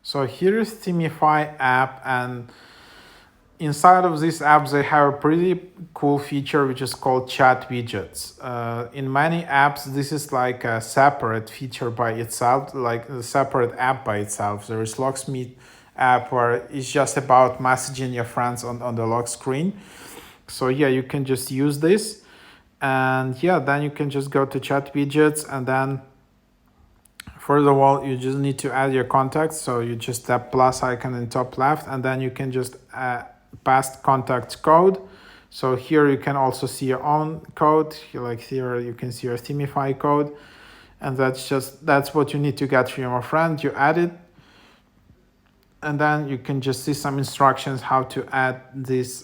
So here is Themify app, and inside of this app, they have a pretty cool feature which is called chat widgets. In many apps, this is like a separate feature by itself, like a separate app by itself. There is Lockscreen app where it's just about messaging your friends on the lock screen. So yeah, you can just use this, and yeah, then you can just go to chat widgets, and then first of all, you just need to add your contacts. So you just tap plus icon in top left, and then you can just paste contact code. So here you can also see your own code. Like here you can see your Themify code, and that's what you need to get from your friend. You add it, and then you can just see some instructions how to add this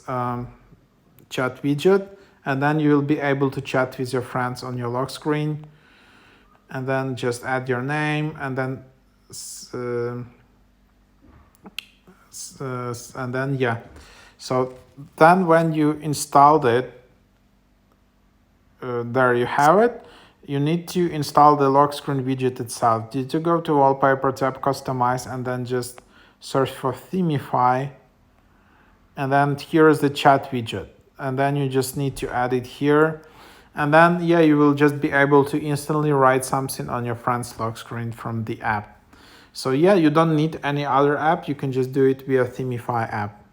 chat widget, and then you will be able to chat with your friends on your lock screen. And then just add your name, and then and then yeah. So then when you installed it, there you have it. You need to install the lock screen widget itself. You need to go to wallpaper, tap customize, and then just search for Themify, and then here is the chat widget, and then you just need to add it here. And then, yeah, you will just be able to instantly write something on your friend's lock screen from the app. So yeah, you don't need any other app. You can just do it via Themify app.